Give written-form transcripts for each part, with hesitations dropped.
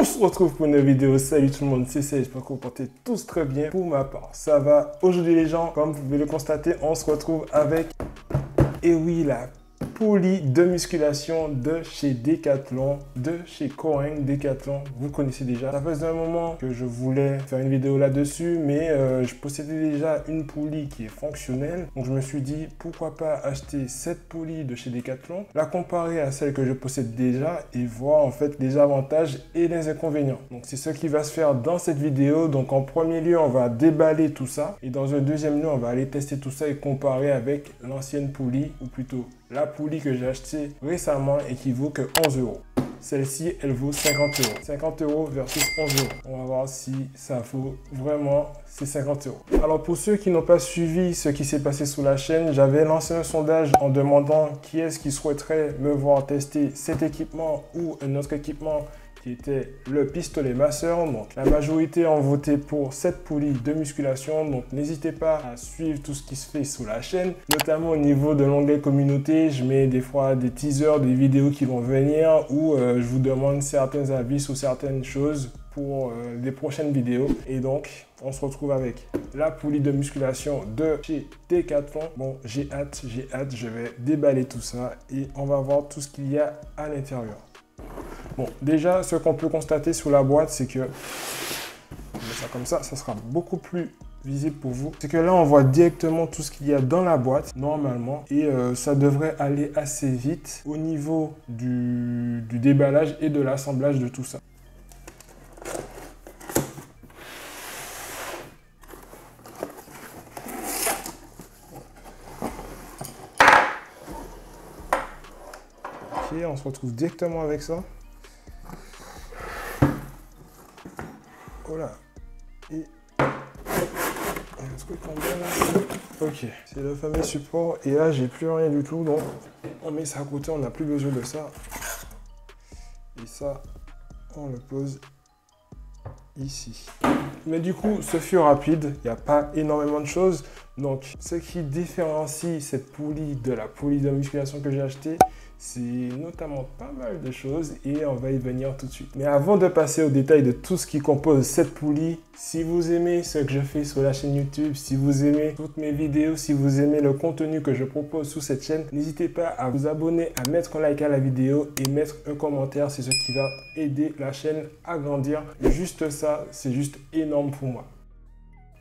se retrouve pour une vidéo. Salut tout le monde, c'est Sage, j'espère que vous portez tous très bien. Pour ma part, ça va. Aujourd'hui les gens, comme vous pouvez le constater, on se retrouve avec, et oui, la poulie de musculation de chez Decathlon, de chez Kouring Decathlon. Vous connaissez déjà. Ça faisait un moment que je voulais faire une vidéo là-dessus, mais je possédais déjà une poulie qui est fonctionnelle. Donc je me suis dit, pourquoi pas acheter cette poulie de chez Decathlon, la comparer à celle que je possède déjà et voir en fait les avantages et les inconvénients. Donc c'est ce qui va se faire dans cette vidéo. Donc en premier lieu, on va déballer tout ça. Et dans un deuxième lieu, on va aller tester tout ça et comparer avec l'ancienne poulie, ou plutôt la poulie que j'ai achetée récemment et qui vaut que 11 €. Celle-ci, elle vaut 50 €. 50 € versus 11 €. On va voir si ça vaut vraiment ces 50 €. Alors pour ceux qui n'ont pas suivi ce qui s'est passé sur la chaîne, j'avais lancé un sondage en demandant qui est-ce qui souhaiterait me voir tester cet équipement ou un autre équipement qui était le pistolet masseur. Donc la majorité ont voté pour cette poulie de musculation. Donc n'hésitez pas à suivre tout ce qui se fait sur la chaîne, notamment au niveau de l'onglet communauté. Je mets des fois des teasers, des vidéos qui vont venir où je vous demande certains avis sur certaines choses pour les prochaines vidéos. Et donc on se retrouve avec la poulie de musculation de chez Decathlon. Bon, j'ai hâte, je vais déballer tout ça et on va voir tout ce qu'il y a à l'intérieur. Bon, déjà, ce qu'on peut constater sur la boîte, c'est que, on met ça comme ça sera beaucoup plus visible pour vous. C'est que là, on voit directement tout ce qu'il y a dans la boîte, normalement, et ça devrait aller assez vite au niveau du déballage et de l'assemblage de tout ça. Ok, on se retrouve directement avec ça. Voilà. Et ok, c'est le fameux support. Et là, j'ai plus rien du tout. Donc, on met ça à côté. On n'a plus besoin de ça. Et ça, on le pose ici. Mais du coup, ce fut rapide. Il n'y a pas énormément de choses. Donc, ce qui différencie cette poulie de la poulie de musculation que j'ai achetée, c'est notamment pas mal de choses et on va y venir tout de suite. Mais avant de passer au détail de tout ce qui compose cette poulie, si vous aimez ce que je fais sur la chaîne YouTube, si vous aimez toutes mes vidéos, si vous aimez le contenu que je propose sur cette chaîne, n'hésitez pas à vous abonner, à mettre un like à la vidéo et mettre un commentaire. C'est ce qui va aider la chaîne à grandir. Juste ça, c'est juste énorme pour moi.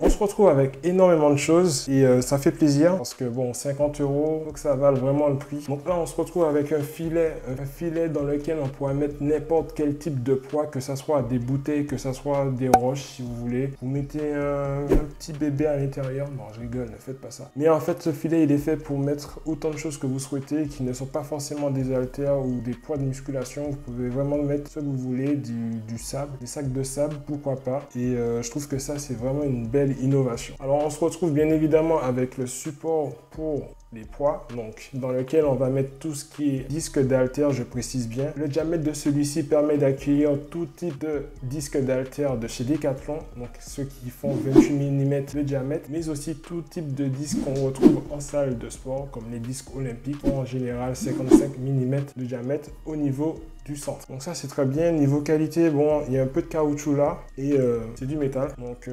On se retrouve avec énormément de choses et ça fait plaisir parce que bon, 50 €, donc ça vale vraiment le prix. Donc là, on se retrouve avec un filet dans lequel on pourra mettre n'importe quel type de poids, que ce soit des bouteilles, que ce soit des roches si vous voulez. Vous mettez un petit bébé à l'intérieur. Non, je rigole, ne faites pas ça. Mais en fait, ce filet, il est fait pour mettre autant de choses que vous souhaitez qui ne sont pas forcément des haltères ou des poids de musculation. Vous pouvez vraiment mettre ce que vous voulez, du sable, des sacs de sable, pourquoi pas. Et je trouve que ça, c'est vraiment une belle innovation. Alors on se retrouve bien évidemment avec le support pour les poids, donc dans lequel on va mettre tout ce qui est disque d'haltère, je précise bien. Le diamètre de celui-ci permet d'accueillir tout type de disque d'haltère de chez Decathlon, donc ceux qui font 28 mm de diamètre, mais aussi tout type de disque qu'on retrouve en salle de sport, comme les disques olympiques, en général 55 mm de diamètre au niveau du centre. Donc ça c'est très bien. Niveau qualité, bon, il y a un peu de caoutchouc là et c'est du métal, donc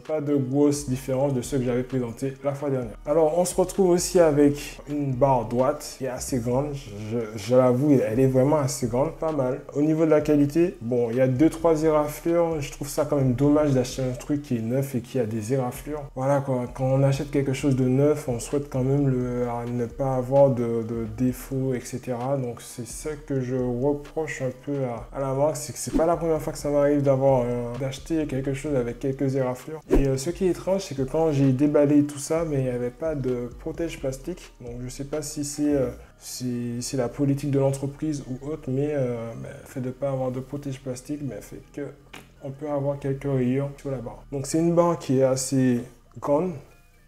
pas de grosse différence de ce que j'avais présenté la fois dernière. Alors on se retrouve aussi avec une barre droite qui est assez grande, je l'avoue, elle est vraiment assez grande, pas mal. Au niveau de la qualité, bon, il y a 2-3 éraflures. Je trouve ça quand même dommage d'acheter un truc qui est neuf et qui a des éraflures. Voilà quoi, quand on achète quelque chose de neuf, on souhaite quand même ne pas avoir de défauts, etc. Donc c'est ça que je reproche un peu à la marque, c'est que c'est pas la première fois que ça m'arrive d'acheter quelque chose avec quelques éraflures. Et ce qui est étrange, c'est que quand j'ai déballé tout ça, mais il n'y avait pas de protège plastique. Donc je sais pas si c'est la politique de l'entreprise ou autre, mais le fait de ne pas avoir de protège plastique fait que on peut avoir quelques rayures sur la barre. Donc c'est une barre qui est assez grande.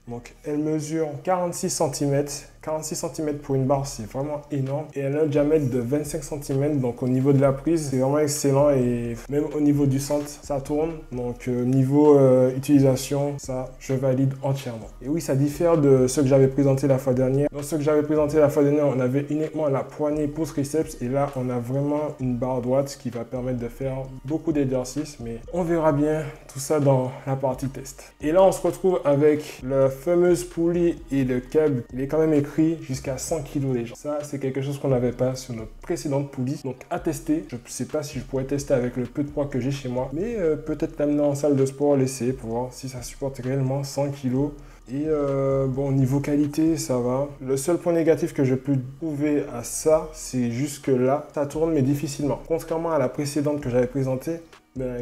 Donc elle mesure 46 cm, 46 cm pour une barre, c'est vraiment énorme. Et elle a un diamètre de 25 cm, donc au niveau de la prise, c'est vraiment excellent. Et même au niveau du centre, ça tourne. Donc niveau utilisation, ça, je valide entièrement. Et oui, ça diffère de ce que j'avais présenté la fois dernière. Dans ce que j'avais présenté la fois dernière, on avait uniquement la poignée pour triceps. Et là, on a vraiment une barre droite qui va permettre de faire beaucoup d'exercices. Mais on verra bien tout ça dans la partie test. Et là, on se retrouve avec la fameuse poulie et le câble. Il est quand même écrit jusqu'à 100 kg les gens. Ça, c'est quelque chose qu'on n'avait pas sur notre précédente poulie. Donc à tester. Je ne sais pas si je pourrais tester avec le peu de poids que j'ai chez moi. Mais peut-être l'amener en salle de sport, l'essayer pour voir si ça supporte réellement 100 kg. Et bon, niveau qualité, ça va. Le seul point négatif que je peux trouver à ça, c'est juste que là, ça tourne mais difficilement. Contrairement à la précédente que j'avais présentée,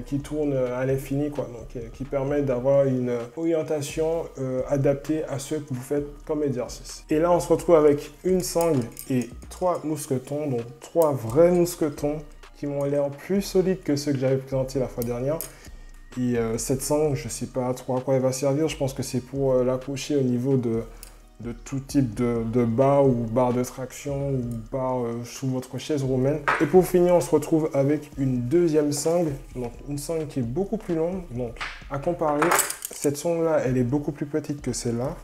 qui tourne à l'infini, quoi. Donc, qui permet d'avoir une orientation adaptée à ce que vous faites comme exercice. Et là, on se retrouve avec une sangle et 3 mousquetons, donc 3 vrais mousquetons qui m'ont l'air plus solides que ceux que j'avais présentés la fois dernière. Et cette sangle, je ne sais pas trop à quoi elle va servir. Je pense que c'est pour l'accrocher au niveau de tout type de barre ou barre de traction ou barre sous votre chaise romaine. Et pour finir, on se retrouve avec une deuxième sangle. Donc une sangle qui est beaucoup plus longue. Donc à comparer, cette sangle-là, elle est beaucoup plus petite que celle-là.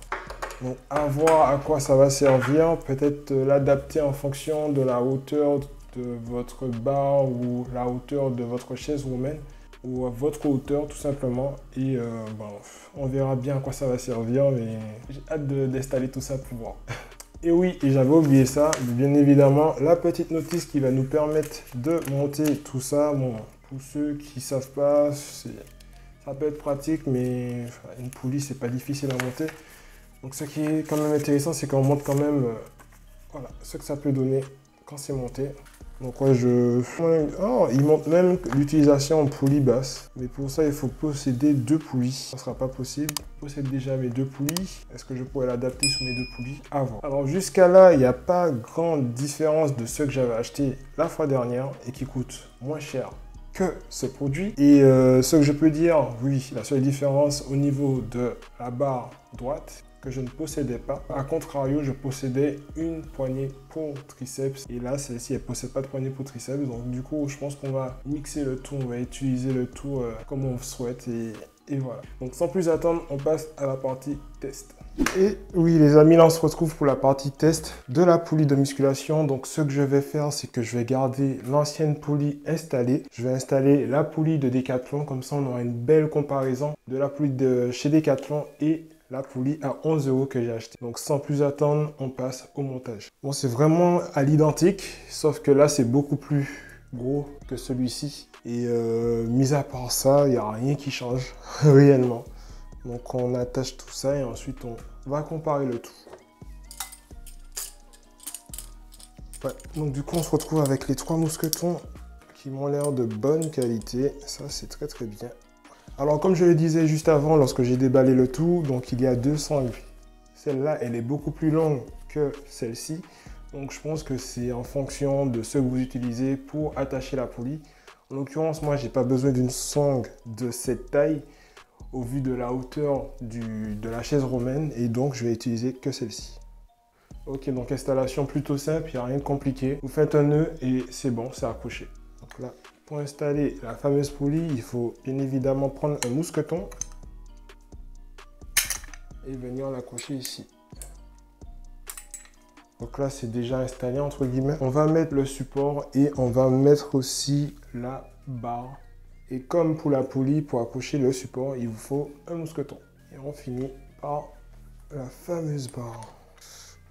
Donc à voir à quoi ça va servir. Peut-être l'adapter en fonction de la hauteur de votre barre ou la hauteur de votre chaise romaine, ou à votre hauteur tout simplement. Et bon, on verra bien à quoi ça va servir, mais j'ai hâte d'installer tout ça pour voir. Et oui, et j'avais oublié ça, bien évidemment, la petite notice qui va nous permettre de monter tout ça. Bon, pour ceux qui ne savent pas, ça peut être pratique, mais une poulie, c'est pas difficile à monter. Donc ce qui est quand même intéressant, c'est qu'on montre quand même voilà, ce que ça peut donner quand c'est monté. Donc ouais, il montre même l'utilisation en poulie basse. Mais pour ça, il faut posséder 2 poulies. Ça ne sera pas possible. Je possède déjà mes 2 poulies. Est-ce que je pourrais l'adapter sur mes 2 poulies avant? Alors jusqu'à là, il n'y a pas grande différence de ceux que j'avais acheté la fois dernière et qui coûtent moins cher que ce produit. Et ce que je peux dire, oui, la seule différence au niveau de la barre droite, que je ne possédais pas. A contrario, je possédais une poignée pour triceps. Et là, celle-ci, elle ne possède pas de poignée pour triceps. Donc du coup, je pense qu'on va mixer le tout. On va utiliser le tout comme on souhaite. Et voilà. Donc sans plus attendre, on passe à la partie test. Et oui les amis, là on se retrouve pour la partie test de la poulie de musculation. Donc ce que je vais faire, c'est que je vais garder l'ancienne poulie installée. Je vais installer la poulie de Decathlon. Comme ça, on aura une belle comparaison de la poulie de chez Decathlon et la poulie à 11 € que j'ai acheté. Donc sans plus attendre, on passe au montage. Bon, c'est vraiment à l'identique, sauf que là c'est beaucoup plus gros que celui-ci. Et mis à part ça, il n'y a rien qui change réellement. Donc on attache tout ça et ensuite on va comparer le tout. Ouais, donc du coup on se retrouve avec les 3 mousquetons qui m'ont l'air de bonne qualité. Ça c'est très très bien. Alors comme je le disais juste avant lorsque j'ai déballé le tout, donc il y a 2 sangles. Celle-là, elle est beaucoup plus longue que celle-ci. Donc je pense que c'est en fonction de ce que vous utilisez pour attacher la poulie. En l'occurrence, moi, j'ai pas besoin d'une sangle de cette taille au vu de la hauteur de la chaise romaine et donc je vais utiliser que celle-ci. Ok, donc installation plutôt simple, il n'y a rien de compliqué. Vous faites un nœud et c'est bon, c'est accroché. Donc là, pour installer la fameuse poulie, il faut bien évidemment prendre un mousqueton et venir l'accrocher ici. Donc là, c'est déjà installé entre guillemets. On va mettre le support et on va mettre aussi la barre. Et comme pour la poulie, pour accrocher le support, il vous faut un mousqueton. Et on finit par la fameuse barre.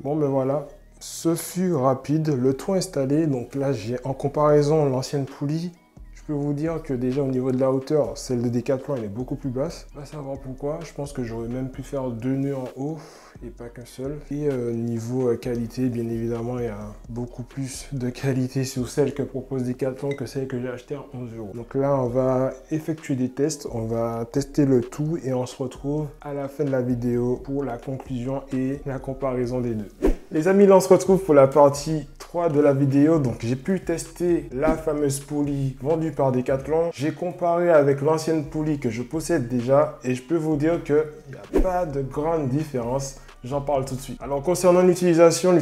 Bon, ben voilà. Ce fut rapide, le tout installé. Donc là, j'ai en comparaison l'ancienne poulie. Je peux vous dire que déjà au niveau de la hauteur, celle de Decathlon elle est beaucoup plus basse. On va savoir pourquoi. Je pense que j'aurais même pu faire 2 nœuds en haut et pas qu'un seul. Et niveau qualité, bien évidemment, il y a beaucoup plus de qualité sur celle que propose Decathlon que celle que j'ai achetée à 11 €. Donc là, on va effectuer des tests. On va tester le tout et on se retrouve à la fin de la vidéo pour la conclusion et la comparaison des deux. Les amis, là on se retrouve pour la partie 3 de la vidéo. Donc j'ai pu tester la fameuse poulie vendue par Decathlon. J'ai comparé avec l'ancienne poulie que je possède déjà et je peux vous dire qu'il n'y a pas de grande différence. J'en parle tout de suite. Alors concernant l'utilisation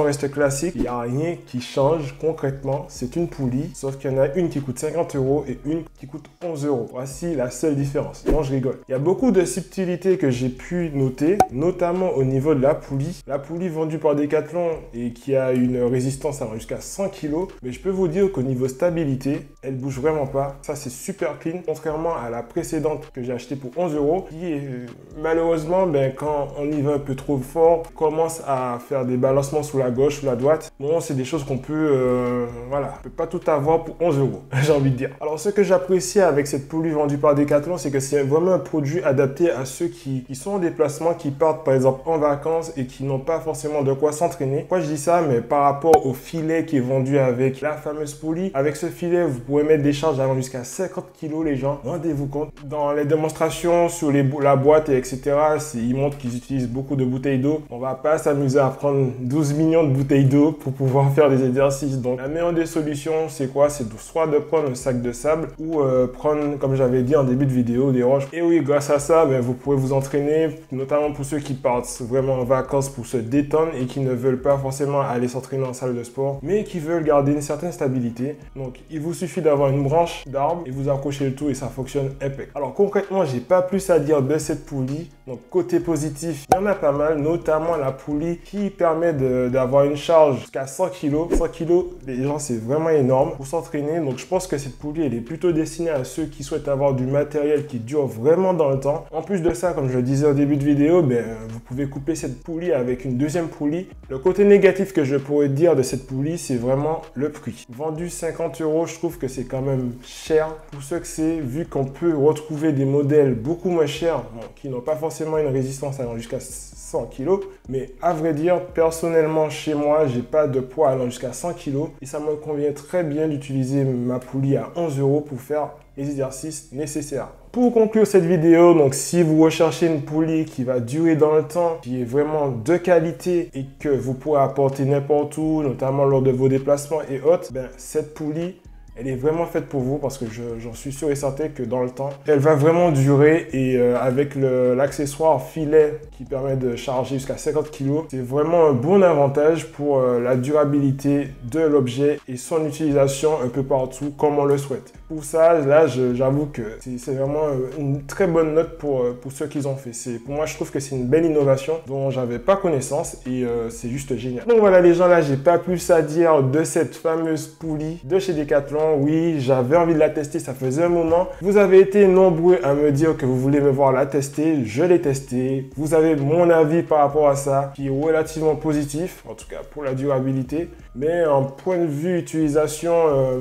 reste classique. Il n'y a rien qui change concrètement. C'est une poulie, sauf qu'il y en a une qui coûte 50 € et une qui coûte 11 €. Voici la seule différence. Non, je rigole. Il y a beaucoup de subtilités que j'ai pu noter, notamment au niveau de la poulie. La poulie vendue par Decathlon et qui a une résistance allant jusqu'à 100 kg. Mais je peux vous dire qu'au niveau stabilité, elle bouge vraiment pas. Ça, c'est super clean. Contrairement à la précédente que j'ai achetée pour 11 € qui est malheureusement, quand on y va un peu trop fort, commence à faire des balancements sous la gauche, sous la droite. Bon, c'est des choses qu'on peut, voilà, on peut pas tout avoir pour 11 €, j'ai envie de dire. Alors, ce que j'apprécie avec cette poulie vendue par Decathlon, c'est que c'est vraiment un produit adapté à ceux qui sont en déplacement, qui partent par exemple en vacances et qui n'ont pas forcément de quoi s'entraîner. Pourquoi je dis ça? Mais par rapport au filet qui est vendu avec la fameuse poulie, avec ce filet, vous pouvez mettre des charges allant jusqu'à 50 kg, les gens. Rendez-vous compte. Dans les démonstrations sur la boîte et etc., ils montrent qu'ils utilisent beaucoup de bouteilles d'eau. On va pas s'amuser à prendre 12 millions de bouteilles d'eau pour pouvoir faire des exercices. Donc la meilleure des solutions, c'est quoi? C'est soit de prendre un sac de sable ou prendre, comme j'avais dit en début de vidéo, des roches. Et oui, grâce à ça, vous pouvez vous entraîner, notamment pour ceux qui partent vraiment en vacances pour se détendre et qui ne veulent pas forcément aller s'entraîner en salle de sport, mais qui veulent garder une certaine stabilité. Donc il vous suffit d'avoir une branche d'arbre et vous accrochez le tout et ça fonctionne impeccable. Alors concrètement, j'ai pas plus à dire de cette poulie. Donc côté positif, il y en a pas mal, notamment la poulie qui permet d'avoir une charge jusqu'à 100 kg. 100 kg, les gens, c'est vraiment énorme pour s'entraîner. Donc je pense que cette poulie, elle est plutôt destinée à ceux qui souhaitent avoir du matériel qui dure vraiment dans le temps. En plus de ça, comme je le disais au début de vidéo, vous pouvez couper cette poulie avec une deuxième poulie. Le côté négatif que je pourrais dire de cette poulie, c'est vraiment le prix. Vendu 50 €, je trouve que c'est quand même cher pour ce que c'est, vu qu'on peut retrouver des modèles beaucoup moins chers, qui n'ont pas forcément une résistance allant jusqu'à 100 kg. Mais à vrai dire, personnellement, chez moi, j'ai pas de poids allant jusqu'à 100 kg et ça me convient très bien d'utiliser ma poulie à 11 € pour faire les exercices nécessaires. Pour conclure cette vidéo, donc si vous recherchez une poulie qui va durer dans le temps, qui est vraiment de qualité et que vous pourrez apporter n'importe où, notamment lors de vos déplacements et autres, cette poulie, elle est vraiment faite pour vous parce que j'en suis sûr et certain que dans le temps, elle va vraiment durer et avec l'accessoire filet qui permet de charger jusqu'à 50 kg, c'est vraiment un bon avantage pour la durabilité de l'objet et son utilisation un peu partout comme on le souhaite. Pour ça, là, j'avoue que c'est vraiment une très bonne note pour ceux qui ont fait. Pour moi, je trouve que c'est une belle innovation dont j'avais pas connaissance et c'est juste génial. Donc voilà les gens, là, j'ai pas plus à dire de cette fameuse poulie de chez Decathlon. Oui, j'avais envie de la tester, ça faisait un moment. Vous avez été nombreux à me dire que vous voulez me voir la tester. Je l'ai testée. Vous avez mon avis par rapport à ça qui est relativement positif, en tout cas pour la durabilité. Mais en point de vue utilisation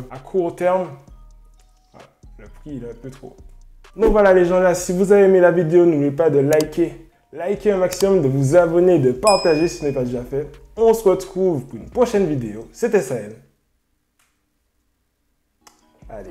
à court terme, le prix il est un peu trop. Donc voilà les gens, là, si vous avez aimé la vidéo, n'oubliez pas de liker un maximum, de vous abonner, de partager si ce n'est pas déjà fait. On se retrouve pour une prochaine vidéo. C'était Sahel. Allez.